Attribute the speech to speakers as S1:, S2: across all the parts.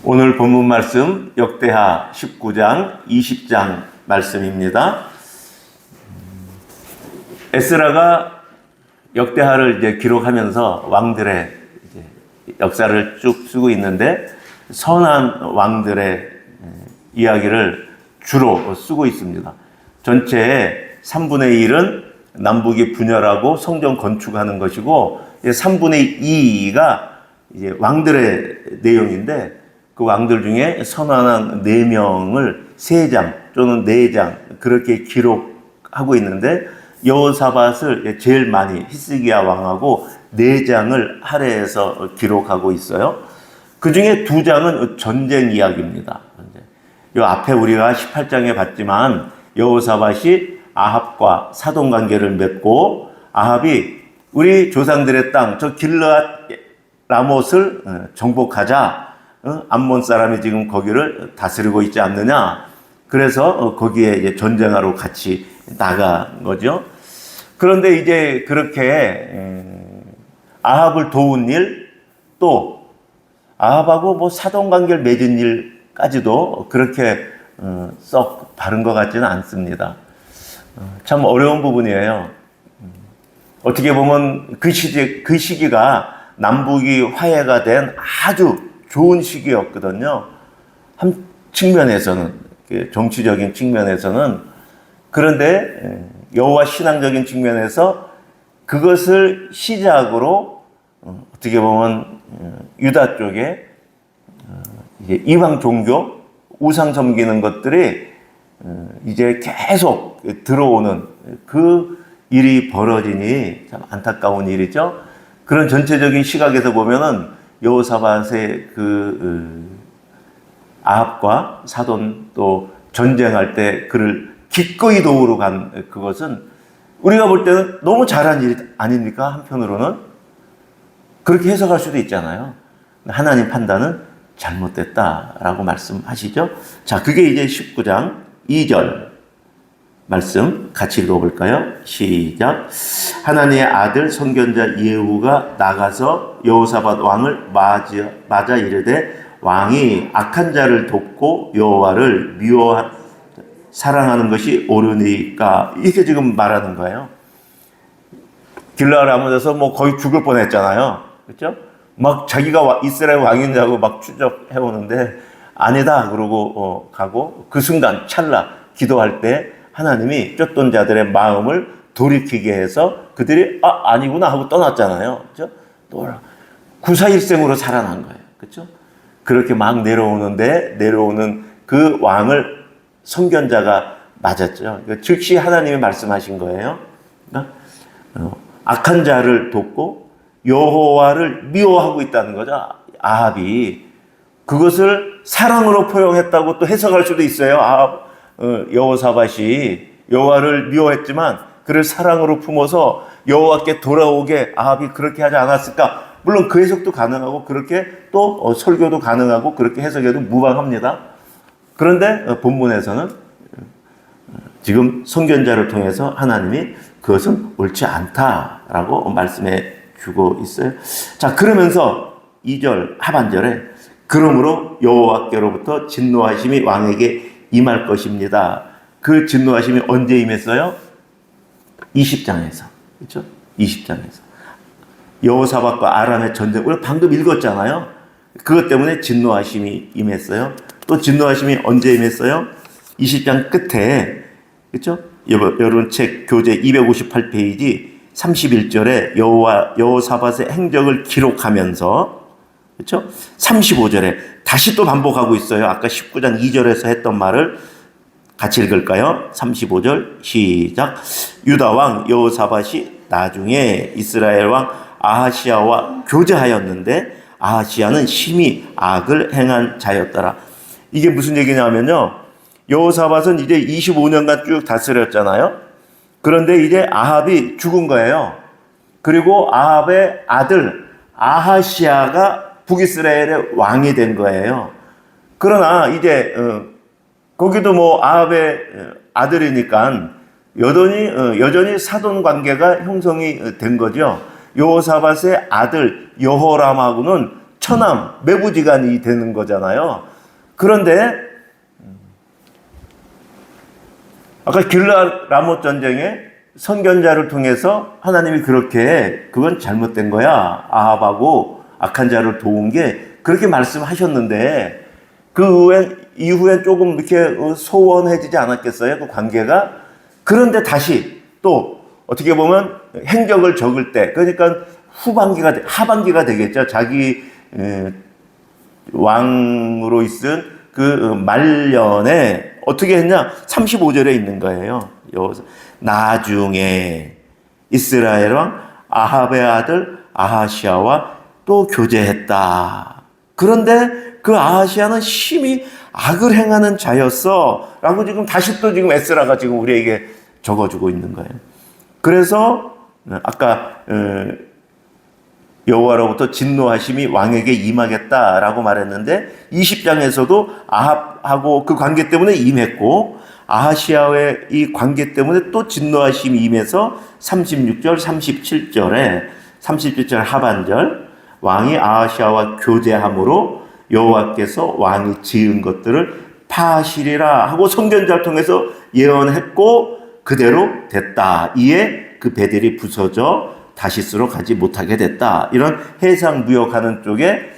S1: 오늘 본문 말씀 역대하 19장 20장 말씀입니다. 에스라가 역대하를 이제 기록하면서 왕들의 이제 역사를 쭉 쓰고 있는데 선한 왕들의 이야기를 주로 쓰고 있습니다. 전체의 3분의 1은 남북이 분열하고 성전 건축하는 것이고 3분의 2가 이제 왕들의 내용인데 그 왕들 중에 선언한 4명을 3장 또는 4장 그렇게 기록하고 있는데 여호사밧을 제일 많이 히스기야 왕하고 4장을 할애해서 기록하고 있어요. 그 중에 2장은 전쟁 이야기입니다. 이 앞에 우리가 18장에 봤지만 여호사밧이 아합과 사돈 관계를 맺고 아합이 우리 조상들의 땅 저 길르앗 라못을 정복하자. 암몬 사람이 지금 거기를 다스리고 있지 않느냐. 그래서 거기에 이제 전쟁하러 같이 나간 거죠. 그런데 이제 그렇게 아합을 도운 일, 또 아합하고 뭐 사돈 관계를 맺은 일까지도 그렇게 썩 바른 것 같지는 않습니다. 참 어려운 부분이에요. 어떻게 보면 그 시기가 남북이 화해가 된 아주 좋은 시기였거든요. 한 측면에서는, 정치적인 측면에서는. 그런데 여호와 신앙적인 측면에서 그것을 시작으로 어떻게 보면 유다 쪽에 이제 이방 종교, 우상 섬기는 것들이 이제 계속 들어오는 그 일이 벌어지니 참 안타까운 일이죠. 그런 전체적인 시각에서 보면은 여호사밧의 아합과 사돈 또 전쟁할 때 그를 기꺼이 도우러 간 그것은 우리가 볼 때는 너무 잘한 일 아닙니까? 한편으로는 그렇게 해석할 수도 있잖아요. 하나님 판단은 잘못됐다라고 말씀하시죠. 자, 그게 이제 19장 2절 말씀 같이 읽어볼까요? 시작. 하나님의 아들 선견자 예후가 나가서 여호사밧 왕을 맞아 이르되 왕이 악한 자를 돕고 여호와를 사랑하는 것이 옳으니까, 이렇게 지금 말하는 거예요. 길르앗 라못에서 뭐 거의 죽을 뻔했잖아요. 그렇죠? 막 자기가 이스라엘 왕인 줄 알고 막 추적해 오는데 아니다 그러고 가고, 그 순간 찰나 기도할 때 하나님이 쫓던 자들의 마음을 돌이키게 해서 그들이 아니구나 하고 떠났잖아요. 그렇죠? 구사일생으로 살아난 거예요. 그렇죠? 그렇게 막 내려오는 그 왕을 선견자가 맞았죠. 즉시 하나님이 말씀하신 거예요. 그러니까 악한 자를 돕고 여호와를 미워하고 있다는 거죠. 아합이 그것을 사랑으로 포용했다고 또 해석할 수도 있어요. 여호사밧이 여호와를 미워했지만 그를 사랑으로 품어서 여호와께 돌아오게 아합이 그렇게 하지 않았을까? 물론 그 해석도 가능하고 그렇게 또 설교도 가능하고 그렇게 해석해도 무방합니다. 그런데 본문에서는 지금 선견자를 통해서 하나님이 그것은 옳지 않다라고 말씀해 주고 있어요. 자, 그러면서 2절 하반절에 그러므로 여호와께로부터 진노하심이 왕에게 임할 것입니다. 그 진노하심이 언제 임했어요? 20장에서. 그렇죠? 20장에서. 여호사밧과 아람의 전쟁, 우리 방금 읽었잖아요. 그것 때문에 진노하심이 임했어요. 또 진노하심이 언제 임했어요? 20장 끝에, 그렇죠? 여러분 책 교재 258페이지 31절에 여호사밧의 행적을 기록하면서, 그렇죠? 35절에 다시 또 반복하고 있어요. 아까 19장 2절에서 했던 말을 같이 읽을까요? 35절 시작. 유다 왕 여호사밧이 나중에 이스라엘 왕 아하시야와 교제하였는데 아하시야는 심히 악을 행한 자였더라. 이게 무슨 얘기냐면요, 여호사밧은 이제 25년간 쭉 다스렸잖아요. 그런데 이제 아합이 죽은 거예요. 그리고 아합의 아들 아하시야가 북이스라엘의 왕이 된 거예요. 그러나 이제 거기도 뭐 아합의 아들이니까 여전히 사돈 관계가 형성이 된 거죠. 여호사밧의 아들 여호람하고는 처남, 매부지간이 되는 거잖아요. 그런데 아까 길르앗 라못 전쟁에 선견자를 통해서 하나님이 그렇게 그건 잘못된 거야. 아합하고 악한 자를 도운 게 그렇게 말씀하셨는데 그 이후엔 조금 이렇게 소원해지지 않았겠어요? 그 관계가? 그런데 다시 또 어떻게 보면 행적을 적을 때, 그러니까 하반기가 되겠죠. 자기 왕으로 있은 그 말년에 어떻게 했냐? 35절에 있는 거예요. 나중에 이스라엘 왕 아합의 아들 아하시아와 또 교제했다. 그런데 그 아하시아는 심히 악을 행하는 자였어. 라고 지금 다시 또 지금 에스라가 지금 우리에게 적어주고 있는 거예요. 그래서 아까 여호와로부터 진노하심이 왕에게 임하겠다라고 말했는데 20장에서도 아합하고 그 관계 때문에 임했고 아하시아의 이 관계 때문에 또 진노하심이 임해서 36절, 37절 하반절 왕이 아하시아와 교제함으로 여호와께서 왕이 지은 것들을 파하시리라 하고 선견자를 통해서 예언했고 그대로 됐다. 이에 그 배들이 부서져 다시스로 가지 못하게 됐다. 이런 해상 무역하는 쪽에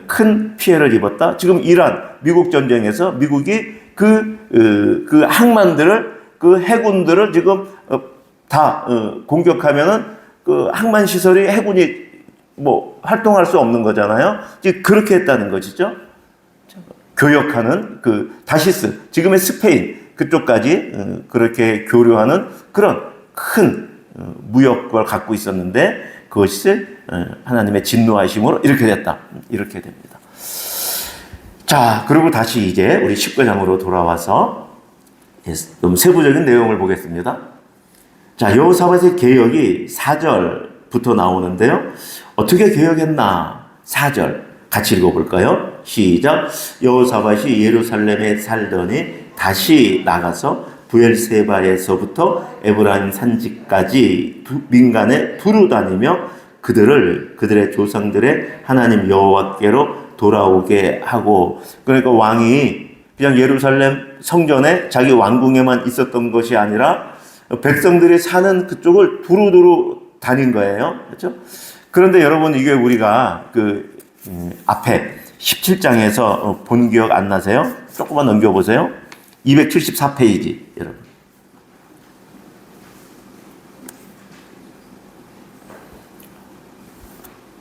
S1: 큰 피해를 입었다. 지금 이란 미국 전쟁에서 미국이 그 항만들을 그 해군들을 지금 다 공격하면은 그 항만 시설이 해군이 뭐 활동할 수 없는 거잖아요. 지금 그렇게 했다는 것이죠. 교역하는 그 다시스 지금의 스페인 그쪽까지 그렇게 교류하는 그런 큰 무역을 갖고 있었는데 그것이 하나님의 진노하심으로 이렇게 됐다. 이렇게 됩니다. 자, 그리고 다시 이제 우리 19장으로 돌아와서 좀 세부적인 내용을 보겠습니다. 자, 여호사밧의 개혁이 4절부터 나오는데요. 어떻게 개혁했나? 4절 같이 읽어볼까요? 시작. 여호사밧이 예루살렘에 살더니 다시 나가서 부엘세바에서부터 에브라임 산지까지 민간에 두루 다니며 그들의 조상들의 하나님 여호와께로 돌아오게 하고, 그러니까 왕이 그냥 예루살렘 성전에 자기 왕궁에만 있었던 것이 아니라 백성들이 사는 그쪽을 두루두루 다닌 거예요. 그렇죠? 그런데 여러분 이게 우리가 앞에 17장에서 본 기억 안 나세요? 조금만 넘겨보세요. 274페이지 여러분.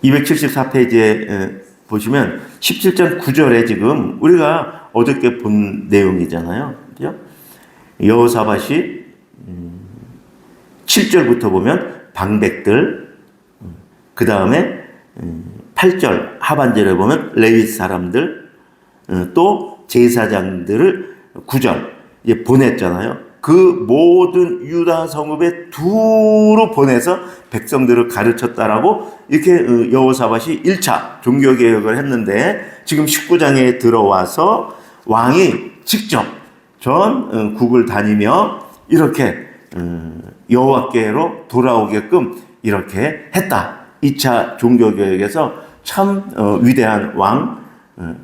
S1: (274페이지에) 보시면 17장 9절에 지금 우리가 어저께 본 내용이잖아요. 그죠? 여호사밧이 7절부터 보면 방백들, 그 다음에 8절 하반절에 보면 레위 사람들, 또 제사장들을 9절 이제 보냈잖아요. 그 모든 유다 성읍에 두루 보내서 백성들을 가르쳤다라고 이렇게 여호사밧이 1차 종교개혁을 했는데 지금 19장에 들어와서 왕이 직접 전국을 다니며 이렇게 여호와께로 돌아오게끔 이렇게 했다. 2차 종교개혁에서 참 위대한 왕,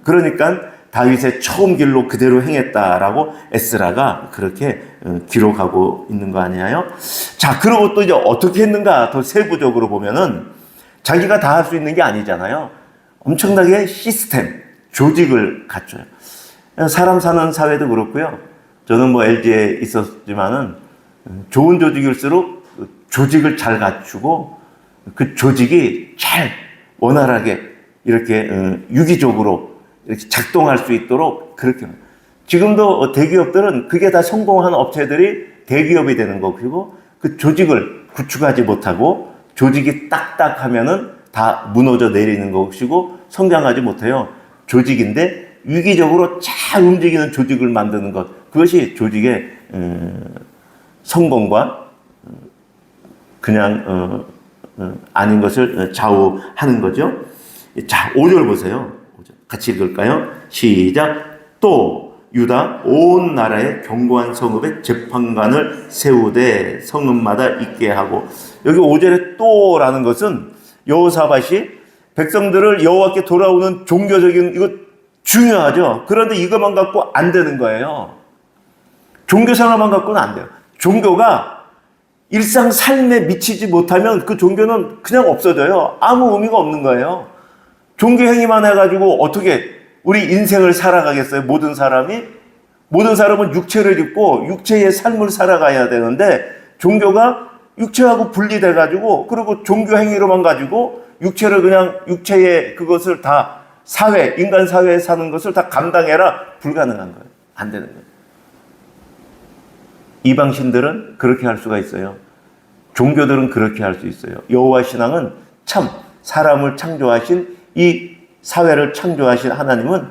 S1: 그러니까 다윗의 처음 길로 그대로 행했다라고 에스라가 그렇게 기록하고 있는 거 아니에요? 자, 그리고 또 이제 어떻게 했는가 더 세부적으로 보면은 자기가 다 할 수 있는 게 아니잖아요. 엄청나게 시스템, 조직을 갖춰요. 사람 사는 사회도 그렇고요. 저는 뭐 LG에 있었지만은 좋은 조직일수록 조직을 잘 갖추고 그 조직이 잘 원활하게 이렇게 유기적으로 이렇게 작동할 수 있도록 그렇게. 지금도 대기업들은 그게 다 성공한 업체들이 대기업이 되는 거고 그 조직을 구축하지 못하고 조직이 딱딱하면은 다 무너져 내리는 것이고 성장하지 못해요. 조직인데 유기적으로 잘 움직이는 조직을 만드는 것, 그것이 조직의 성공과 그냥 아닌 것을 좌우하는 거죠. 자, 5절 보세요. 같이 읽을까요? 시작. 또 유다 온 나라에 견고한 성읍에 재판관을 세우되 성읍마다 있게 하고, 여기 5절에 또라는 것은 여호사밧이 백성들을 여호와께 돌아오는 종교적인 이거 중요하죠. 그런데 이것만 갖고 안 되는 거예요. 종교 생활만 갖고는 안 돼요. 종교가 일상 삶에 미치지 못하면 그 종교는 그냥 없어져요. 아무 의미가 없는 거예요. 종교 행위만 해가지고 어떻게 우리 인생을 살아가겠어요? 모든 사람은 육체를 입고 육체의 삶을 살아가야 되는데 종교가 육체하고 분리돼가지고 그리고 종교 행위로만 가지고 육체를 그냥 육체의 그것을 다 인간 사회에 사는 것을 다 감당해라. 불가능한 거예요. 안 되는 거예요. 이방신들은 그렇게 할 수가 있어요. 종교들은 그렇게 할 수 있어요. 여호와 신앙은 참 사람을 창조하신 이 사회를 창조하신 하나님은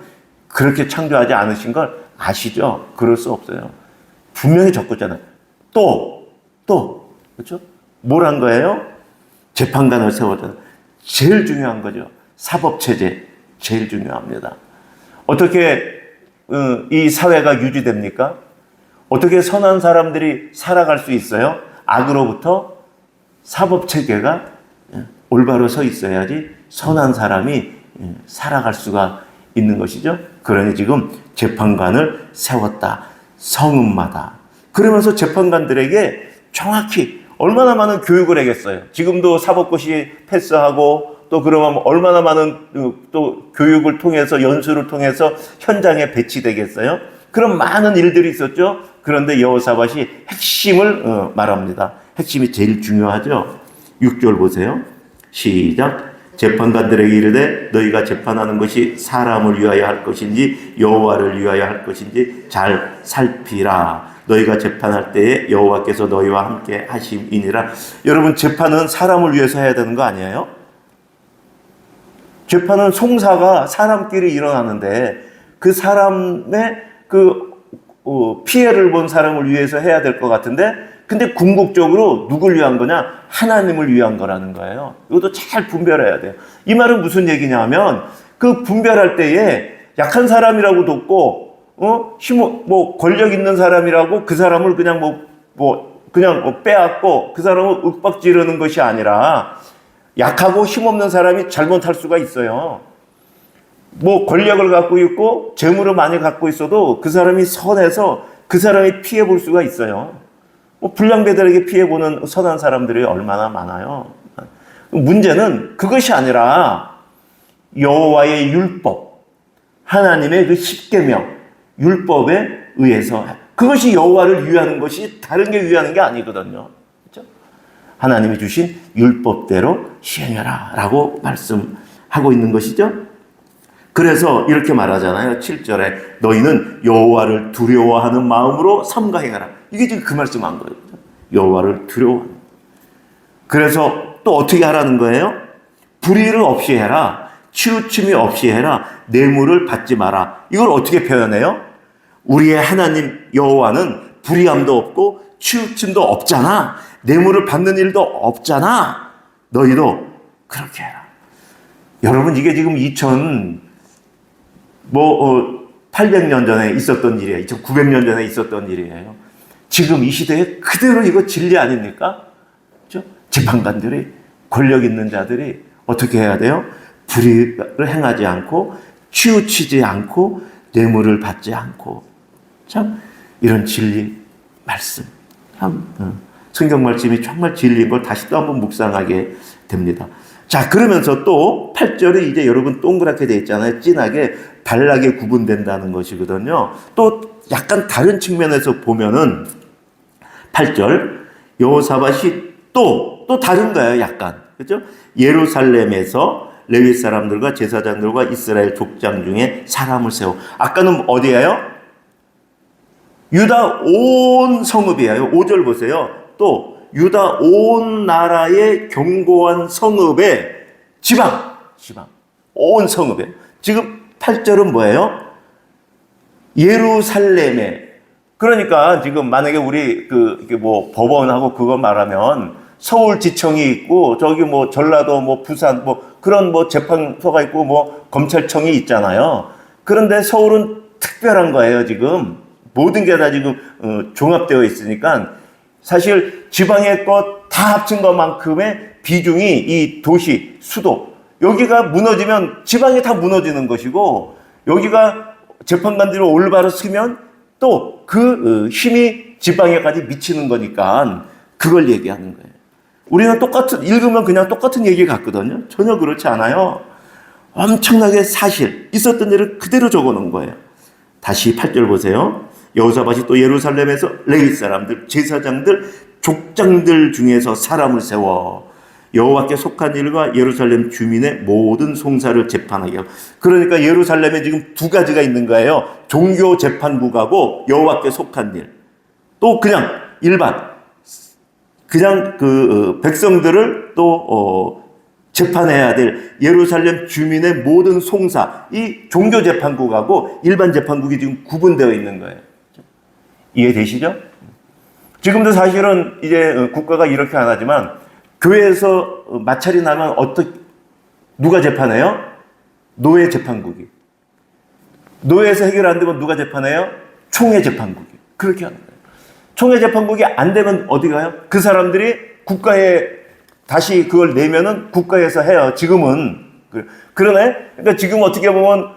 S1: 그렇게 창조하지 않으신 걸 아시죠? 그럴 수 없어요. 분명히 적었잖아요. 또 그렇죠? 뭘 한 거예요? 재판관을 세웠잖아요. 제일 중요한 거죠. 사법체제 제일 중요합니다. 어떻게 이 사회가 유지됩니까? 어떻게 선한 사람들이 살아갈 수 있어요? 악으로부터 사법체계가 올바로 서 있어야지 선한 사람이 살아갈 수가 있는 것이죠. 그러니 지금 재판관을 세웠다. 성읍마다. 그러면서 재판관들에게 정확히 얼마나 많은 교육을 하겠어요. 지금도 사법고시 패스하고 또 그러면 얼마나 많은 또 교육을 통해서 연수를 통해서 현장에 배치되겠어요. 그런 많은 일들이 있었죠. 그런데 여호사밧이 핵심을 말합니다. 핵심이 제일 중요하죠. 6절 보세요. 시작. 재판관들에게 이르되 너희가 재판하는 것이 사람을 위하여 할 것인지 여호와를 위하여 할 것인지 잘 살피라. 너희가 재판할 때에 여호와께서 너희와 함께 하심이니라. 여러분, 재판은 사람을 위해서 해야 되는 거 아니에요? 재판은 송사가 사람끼리 일어나는데 그 사람의 피해를 본 사람을 위해서 해야 될 것 같은데, 근데 궁극적으로 누굴 위한 거냐? 하나님을 위한 거라는 거예요. 이것도 잘 분별해야 돼요. 이 말은 무슨 얘기냐면, 그 분별할 때에 약한 사람이라고 돕고, 권력 있는 사람이라고 그 사람을 그냥 빼앗고 그 사람을 윽박지르는 것이 아니라, 약하고 힘없는 사람이 잘못할 수가 있어요. 권력을 갖고 있고 재물을 많이 갖고 있어도 그 사람이 선해서 그 사람이 피해 볼 수가 있어요. 불량배들에게 피해 보는 선한 사람들이 얼마나 많아요. 문제는 그것이 아니라 여호와의 율법, 하나님의 그 십계명, 율법에 의해서 그것이 여호와를 위하는 것이 다른 게 위하는 게 아니거든요. 그렇죠? 하나님이 주신 율법대로 시행해라 라고 말씀하고 있는 것이죠. 그래서 이렇게 말하잖아요. 7절에 너희는 여호와를 두려워하는 마음으로 삼가 행하라. 이게 지금 그 말씀한 거예요. 여호와를 두려워하는. 그래서 또 어떻게 하라는 거예요? 불의를 없이 해라. 치우침이 없이 해라. 뇌물을 받지 마라. 이걸 어떻게 표현해요? 우리의 하나님 여호와는 불의함도 없고 치우침도 없잖아. 뇌물을 받는 일도 없잖아. 너희도 그렇게 해라. 여러분, 이게 지금 800년 전에 있었던 일이에요. 2900년 전에 있었던 일이에요. 지금 이 시대에 그대로 이거 진리 아닙니까? 그렇죠? 재판관들이, 권력 있는 자들이 어떻게 해야 돼요? 불의를 행하지 않고, 치우치지 않고, 뇌물을 받지 않고. 참, 이런 진리 말씀. 참, 성경 말씀이 정말 진리인 걸 다시 또 한번 묵상하게 됩니다. 자, 그러면서 또 8절에 이제 여러분 동그랗게 되어 있잖아요. 진하게 단락에 구분된다는 것이거든요. 또 약간 다른 측면에서 보면은 8절 여호사밧이 또 다른 거예요. 약간. 그렇죠? 예루살렘에서 레위 사람들과 제사장들과 이스라엘 족장 중에 사람을 세워. 아까는 어디예요? 유다 온 성읍이에요. 5절 보세요. 또 유다 온 나라의 견고한 성읍의 지방 온 성읍에. 지금 8절은 뭐예요? 예루살렘에. 그러니까 지금 만약에 우리 법원하고 그거 말하면 서울지청이 있고 저기 전라도 부산 그런 재판소가 있고 검찰청이 있잖아요. 그런데 서울은 특별한 거예요. 지금 모든 게 다 지금 종합되어 있으니까 사실 지방의 것 다 합친 것만큼의 비중이 이 도시, 수도, 여기가 무너지면 지방이 다 무너지는 것이고, 여기가 재판관들이 올바로 서면 또 그 힘이 지방에까지 미치는 거니까 그걸 얘기하는 거예요. 우리는 읽으면 그냥 똑같은 얘기 같거든요. 전혀 그렇지 않아요. 엄청나게 사실, 있었던 일을 그대로 적어 놓은 거예요. 다시 8절 보세요. 여호사밧이 또 예루살렘에서 레위 사람들, 제사장들, 족장들 중에서 사람을 세워 여호와께 속한 일과 예루살렘 주민의 모든 송사를 재판하게 하고. 그러니까 예루살렘에 지금 두 가지가 있는 거예요. 종교 재판국하고 여호와께 속한 일. 또 그냥 일반 그냥 백성들을 또 재판해야 될 예루살렘 주민의 모든 송사, 이 종교 재판국하고 일반 재판국이 지금 구분되어 있는 거예요. 이해되시죠? 지금도 사실은 이제 국가가 이렇게 안 하지만 교회에서 마찰이 나면 누가 재판해요? 노예 재판국이. 노예에서 해결 안 되면 누가 재판해요? 총회 재판국이. 그렇게 하는 거예요. 총회 재판국이 안 되면 어디 가요? 그 사람들이 국가에 다시 그걸 내면은 국가에서 해요. 지금은. 그러네? 그러니까 지금 어떻게 보면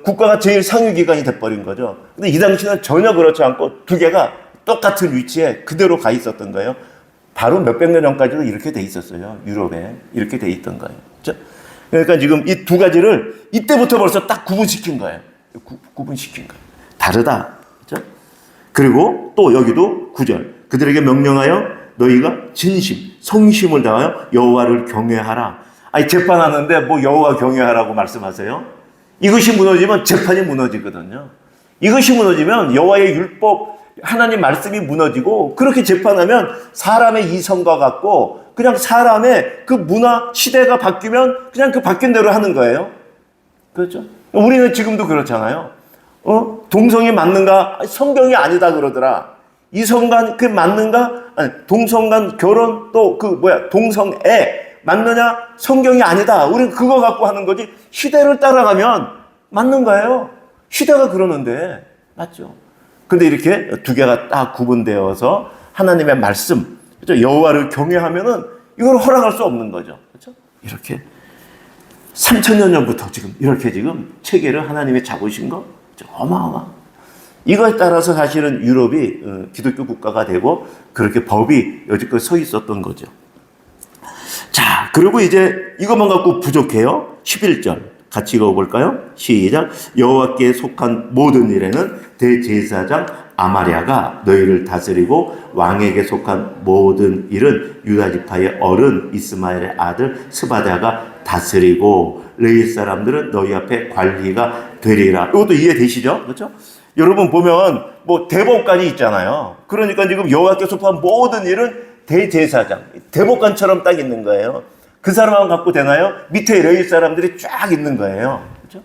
S1: 국가가 제일 상위기관이 돼버린 거죠. 근데 이 당시는 전혀 그렇지 않고 두 개가 똑같은 위치에 그대로 가 있었던 거예요. 바로 몇백 년 전까지도 이렇게 돼 있었어요. 유럽에. 이렇게 돼 있던 거예요. 그렇죠? 그러니까 지금 이 두 가지를 이때부터 벌써 딱 구분시킨 거예요. 구분시킨 거예요. 다르다. 그렇죠? 그리고 또 여기도 9절. 그들에게 명령하여 너희가 진심, 성심을 다하여 여호와를 경외하라. 아니, 재판하는데 뭐 여호와 경외하라고 말씀하세요? 이것이 무너지면 재판이 무너지거든요. 이것이 무너지면 여호와의 율법, 하나님 말씀이 무너지고, 그렇게 재판하면 사람의 이성과 같고 그냥 사람의 그 문화, 시대가 바뀌면 그냥 그 바뀐 대로 하는 거예요. 그렇죠? 우리는 지금도 그렇잖아요. 동성이 맞는가? 성경이 아니다 그러더라. 이성간 그 맞는가? 아니, 동성간 결혼 또 동성애 맞느냐? 성경이 아니다. 우리는 그거 갖고 하는 거지. 시대를 따라가면 맞는 거예요. 시대가 그러는데 맞죠? 근데 이렇게 두 개가 딱 구분되어서 하나님의 말씀, 그렇죠? 여호와를 경외하면은 이걸 허락할 수 없는 거죠. 그렇죠? 이렇게 3,000년 전부터 지금 이렇게 지금 체계를 하나님이 잡으신 거 어마어마. 이거에 따라서 사실은 유럽이 기독교 국가가 되고 그렇게 법이 여지껏 서 있었던 거죠. 자, 그리고 이제 이것만 갖고 부족해요. 11절. 같이 읽어볼까요? 시작. 여호와께 속한 모든 일에는 대제사장 아마랴가 너희를 다스리고 왕에게 속한 모든 일은 유다 지파의 어른 이스마엘의 아들 스바랴가 다스리고 레위 사람들은 너희 앞에 관리가 되리라. 이것도 이해되시죠? 그렇죠? 여러분 보면 뭐 대법관이 있잖아요. 그러니까 지금 여호와께 속한 모든 일은 대제사장, 대법관처럼 딱 있는 거예요. 그 사람만 갖고 되나요? 밑에 레위 사람들이 쫙 있는 거예요. 그렇죠?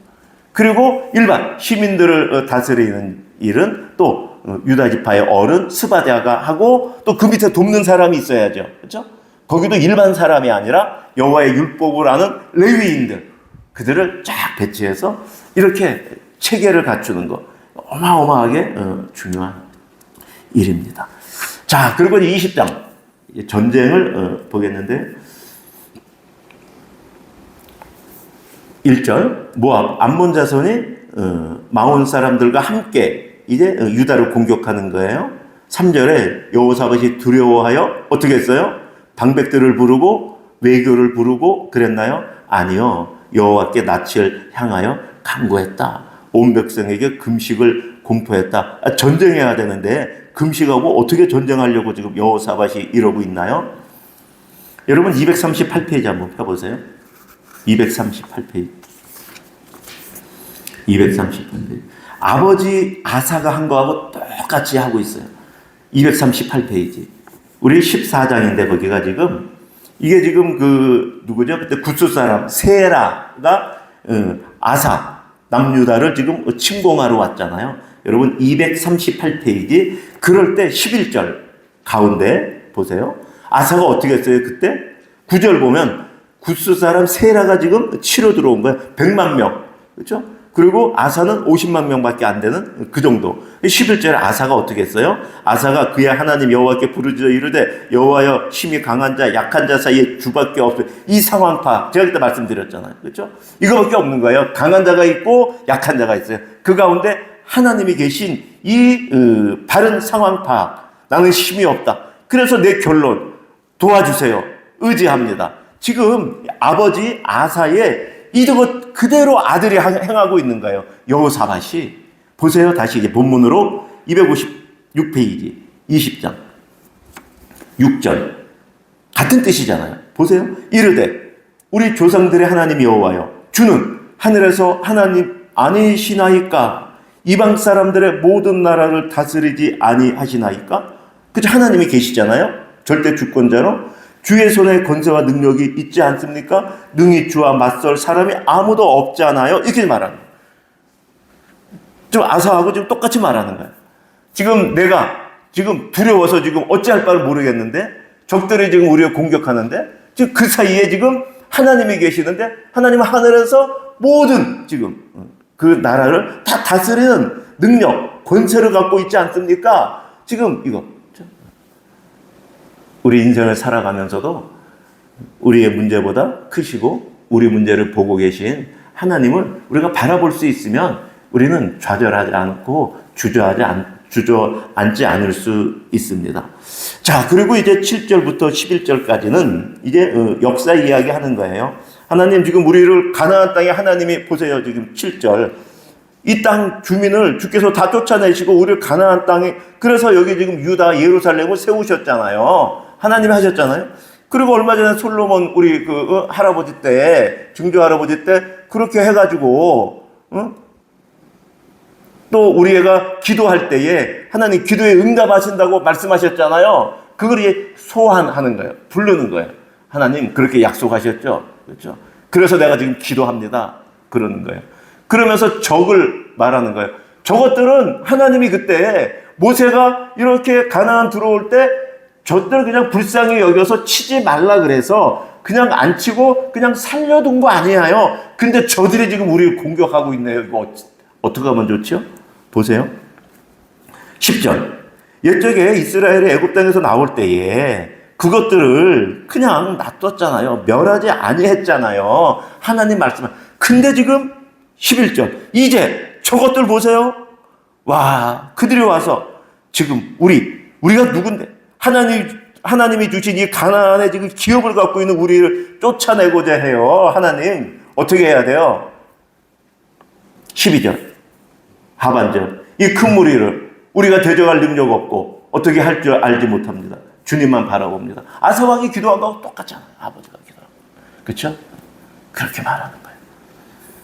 S1: 그리고 일반 시민들을 다스리는 일은 또 유다 지파의 어른 스바랴가 하고 또 그 밑에 돕는 사람이 있어야죠. 그렇죠? 거기도 일반 사람이 아니라 여호와의 율법을 아는 레위인들, 그들을 쫙 배치해서 이렇게 체계를 갖추는 거 어마어마하게 중요한 일입니다. 자, 그리고 20장 전쟁을 보겠는데 1절 모압 암몬 자손이 마온 사람들과 함께 이제 유다를 공격하는 거예요. 3절에 여호사밧이 두려워하여 어떻게 했어요? 방백들을 부르고 외교를 부르고 그랬나요? 아니요. 여호와께 낯을 향하여 간구했다. 온 백성에게 금식을 공포했다. 전쟁해야 되는데 금식하고 어떻게 전쟁하려고 지금 여호사밧이 이러고 있나요? 여러분 238페이지 한번 펴보세요. 238페이지. 238페이지. 아버지 아사가 한 거하고 똑같이 하고 있어요. 238페이지. 우리 14장인데 거기가 지금 이게 지금 누구죠? 그때 구스 사람 세라가 아사 남유다를 지금 침공하러 왔잖아요. 여러분 238페이지 그럴 때 11절 가운데 보세요. 아사가 어떻게 했어요? 그때 9절 보면 구스 사람 세라가 지금 치러 들어온 거예요. 100만 명. 그렇죠? 그리고 아사는 50만 명밖에 안 되는 그 정도. 11절에 아사가 어떻게 했어요? 아사가 그의 하나님 여호와께 부르짖어 이르되 여호와여 힘이 강한 자 약한 자 사이에 주밖에 없어요. 이 상황 파악 제가 그때 말씀드렸잖아요. 그렇죠? 이거밖에 없는 거예요. 강한 자가 있고 약한 자가 있어요. 그 가운데 하나님이 계신 이 바른 상황 파악. 나는 힘이 없다. 그래서 내 결론 도와주세요. 의지합니다. 지금 아버지 아사의 이것 그대로 아들이 행하고 있는 거예요. 여호사밧이. 보세요. 다시 이제 본문으로 256페이지 20장 6절 같은 뜻이잖아요. 보세요. 이르되 우리 조상들의 하나님 여호와여 주는 하늘에서 하나님 아니시나이까? 이방 사람들의 모든 나라를 다스리지 아니하시나이까? 그죠? 하나님이 계시잖아요. 절대 주권자로. 주의 손에 권세와 능력이 있지 않습니까? 능히 주와 맞설 사람이 아무도 없잖아요. 이렇게 말하는 거예요. 좀 아사하고 지금 똑같이 말하는 거예요. 지금 내가 지금 두려워서 지금 어찌할 바를 모르겠는데 적들이 지금 우리를 공격하는데 지금 그 사이에 지금 하나님이 계시는데 하나님은 하늘에서 모든 지금 그 나라를 다 다스리는 능력, 권세를 갖고 있지 않습니까? 지금 이거 우리 인생을 살아가면서도 우리의 문제보다 크시고 우리 문제를 보고 계신 하나님을 우리가 바라볼 수 있으면 우리는 좌절하지 않고 주저앉지 않을 수 있습니다. 자, 그리고 이제 7절부터 11절까지는 이제 역사 이야기 하는 거예요. 하나님 지금 우리를 가나안 땅에 하나님이 보세요. 지금 7절. 이 땅 주민을 주께서 다 쫓아내시고 우리를 가나안 땅에 그래서 여기 지금 유다 예루살렘을 세우셨잖아요. 하나님이 하셨잖아요. 그리고 얼마 전에 솔로몬 우리 할아버지 때 증조 할아버지 때 그렇게 해가지고 또 우리 애가 기도할 때에 하나님 기도에 응답하신다고 말씀하셨잖아요. 그걸 이제 소환하는 거예요. 부르는 거예요. 하나님 그렇게 약속하셨죠. 그렇죠? 그래서 내가 지금 기도합니다. 그러는 거예요. 그러면서 적을 말하는 거예요. 저것들은 하나님이 그때 모세가 이렇게 가나안 들어올 때 저들을 그냥 불쌍히 여겨서 치지 말라 그래서 그냥 안 치고 그냥 살려둔 거 아니에요. 근데 저들이 지금 우리를 공격하고 있네요. 이거 어떻게 하면 좋죠? 보세요. 10절. 옛적에 이스라엘이 애굽 땅에서 나올 때에 그것들을 그냥 놔뒀잖아요. 멸하지 아니했잖아요. 하나님 말씀. 근데 지금 11절. 이제 저것들 보세요. 와, 그들이 와서 지금 우리가 누군데? 하나님이 주신 이 가나안의 지금 기업을 갖고 있는 우리를 쫓아내고자 해요. 하나님 어떻게 해야 돼요? 12절 하반절 이 큰 무리를 우리가 대적할 능력 없고 어떻게 할 줄 알지 못합니다. 주님만 바라봅니다. 아사 왕이 기도한 거하고 똑같잖아요. 아버지가 기도한 거. 그렇죠? 그렇게 말하는 거예요.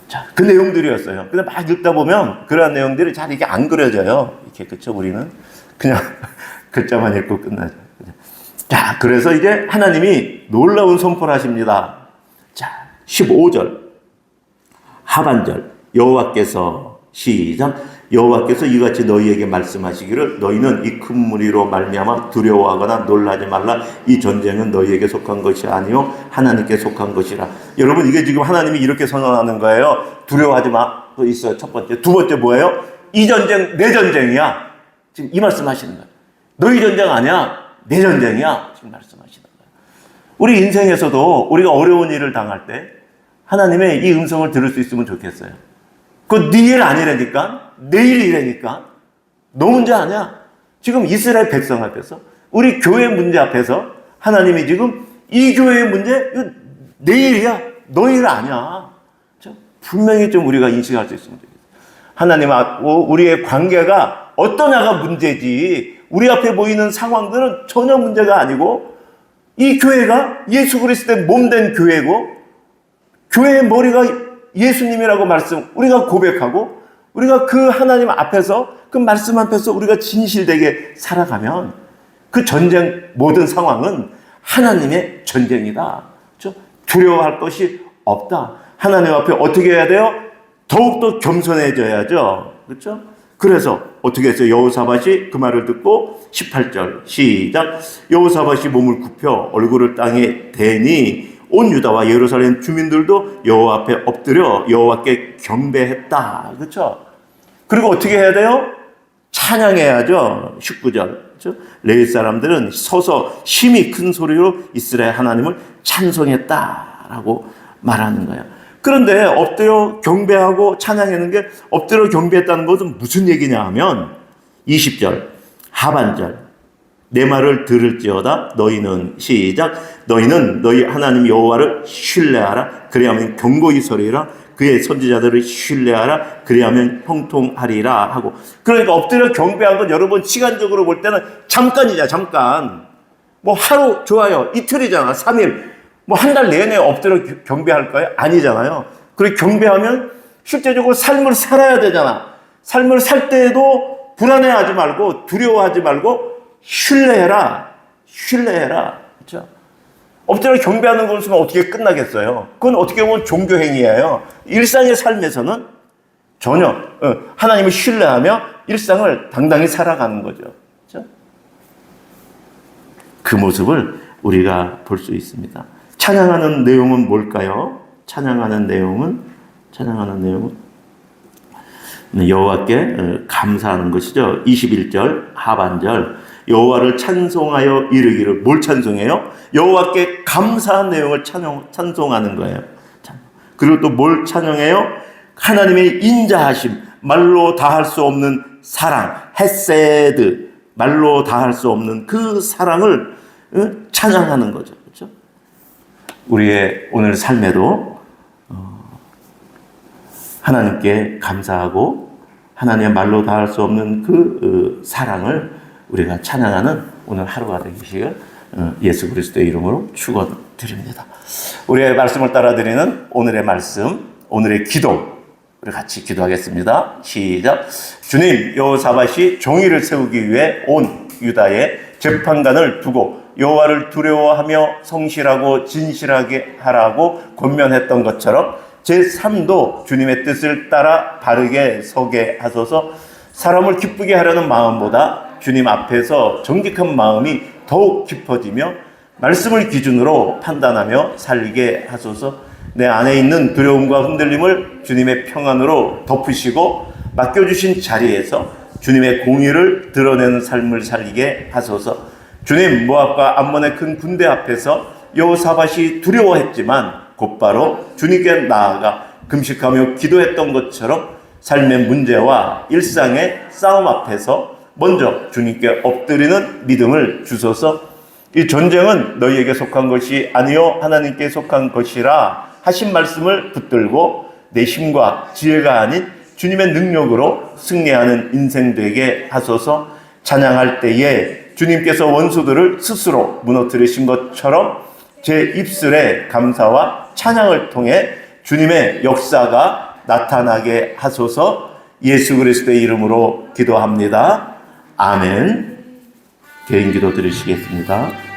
S1: 자, 그 내용들이었어요. 근데 막 읽다 보면 그러한 내용들이 잘 이게 안 그려져요. 이렇게 그렇죠? 우리는 그냥 글자만 읽고 끝나죠. 자, 그래서 이제 하나님이 놀라운 선포를 하십니다. 자, 15절 하반절 여호와께서 시작 여호와께서 이같이 너희에게 말씀하시기를 너희는 이 큰 무리로 말미암아 두려워하거나 놀라지 말라. 이 전쟁은 너희에게 속한 것이 아니요 하나님께 속한 것이라. 여러분 이게 지금 하나님이 이렇게 선언하는 거예요. 두려워하지 마. 또 있어요. 첫 번째. 두 번째 뭐예요? 이 전쟁 내 전쟁이야. 지금 이 말씀하시는 거예요. 너희 전쟁 아니야. 내 전쟁이야. 지금 말씀하시는 거예요. 우리 인생에서도 우리가 어려운 일을 당할 때 하나님의 이 음성을 들을 수 있으면 좋겠어요. 그거 네 일 아니라니까. 내 일이라니까. 너 문제 아니야. 지금 이스라엘 백성 앞에서 우리 교회 문제 앞에서 하나님이 지금 이 교회의 문제 이거 내 일이야. 너 일 아니야. 분명히 좀 우리가 인식할 수 있으면 좋겠어요. 하나님하고 우리의 관계가 어떠냐가 문제지 우리 앞에 보이는 상황들은 전혀 문제가 아니고 이 교회가 예수 그리스도의 몸된 교회고 교회의 머리가 예수님이라고 우리가 고백하고 우리가 그 하나님 앞에서 그 말씀 앞에서 우리가 진실되게 살아가면 그 전쟁 모든 상황은 하나님의 전쟁이다. 그렇죠? 두려워할 것이 없다. 하나님 앞에 어떻게 해야 돼요? 더욱더 겸손해져야죠. 그렇죠? 그래서 어떻게 했어요? 여호사밧이 그 말을 듣고 18절 시작 여호사밧이 몸을 굽혀 얼굴을 땅에 대니 온 유다와 예루살렘 주민들도 여호와 앞에 엎드려 여호와께 경배했다. 그렇죠? 그리고 어떻게 해야 돼요? 찬양해야죠. 19절. 그렇죠? 레위 사람들은 서서 심히 큰 소리로 이스라엘 하나님을 찬송했다라고 말하는 거예요. 그런데 엎드려 경배하고 찬양하는 게, 엎드려 경배했다는 것은 무슨 얘기냐 하면 20절 하반절, 내 말을 들을지어다 너희는, 시작, 너희는 너희 하나님 여호와를 신뢰하라 그리하면 견고히 서리라, 그의 선지자들을 신뢰하라 그리하면 형통하리라 하고. 그러니까 엎드려 경배한 건 여러분 시간적으로 볼 때는 잠깐이자 잠깐. 뭐 하루 좋아요, 이틀이잖아, 3일, 뭐 한 달 내내 엎드려 경배할까요? 아니잖아요. 그리고 경배하면 실제적으로 삶을 살아야 되잖아. 삶을 살 때에도 불안해하지 말고 두려워하지 말고 신뢰해라. 그렇죠? 엎드려 경배하는 것은 어떻게 끝나겠어요? 그건 어떻게 보면 종교행위예요. 일상의 삶에서는 전혀 하나님을 신뢰하며 일상을 당당히 살아가는 거죠. 그렇죠? 그 모습을 우리가 볼 수 있습니다. 찬양하는 내용은 뭘까요? 찬양하는 내용은 여호와께 감사하는 것이죠. 21절 하반절, 여호와를 찬송하여 이르기를. 뭘 찬송해요? 여호와께 감사한 내용을 찬송하는 거예요. 그리고 또 뭘 찬양해요? 하나님의 인자하심, 말로 다할 수 없는 사랑, 헤세드, 말로 다할 수 없는 그 사랑을 찬양하는 거죠. 그렇죠? 우리의 오늘 삶에도 하나님께 감사하고 하나님의 말로 다할 수 없는 그 사랑을 우리가 찬양하는 오늘 하루가 되시길 예수 그리스도의 이름으로 축원드립니다. 우리의 말씀을 따라드리는 오늘의 말씀, 오늘의 기도, 우리 같이 기도하겠습니다. 시작. 주님, 여호사밧이 정의를 세우기 위해 온 유다에 재판관을 두고 여호와를 두려워하며 성실하고 진실하게 하라고 권면했던 것처럼 제 삶도 주님의 뜻을 따라 바르게 서게 하소서. 사람을 기쁘게 하려는 마음보다 주님 앞에서 정직한 마음이 더욱 깊어지며 말씀을 기준으로 판단하며 살게 하소서. 내 안에 있는 두려움과 흔들림을 주님의 평안으로 덮으시고 맡겨주신 자리에서 주님의 공의를 드러내는 삶을 살게 하소서. 주님, 모압과 암몬의 큰 군대 앞에서 여호사밧이 두려워했지만 곧바로 주님께 나아가 금식하며 기도했던 것처럼 삶의 문제와 일상의 싸움 앞에서 먼저 주님께 엎드리는 믿음을 주소서. 이 전쟁은 너희에게 속한 것이 아니요 하나님께 속한 것이라 하신 말씀을 붙들고 내 힘과 지혜가 아닌 주님의 능력으로 승리하는 인생 되게 하소서. 찬양할 때에 주님께서 원수들을 스스로 무너뜨리신 것처럼 제 입술에 감사와 찬양을 통해 주님의 역사가 나타나게 하소서. 예수 그리스도의 이름으로 기도합니다. 아멘. 개인 기도 드리시겠습니다.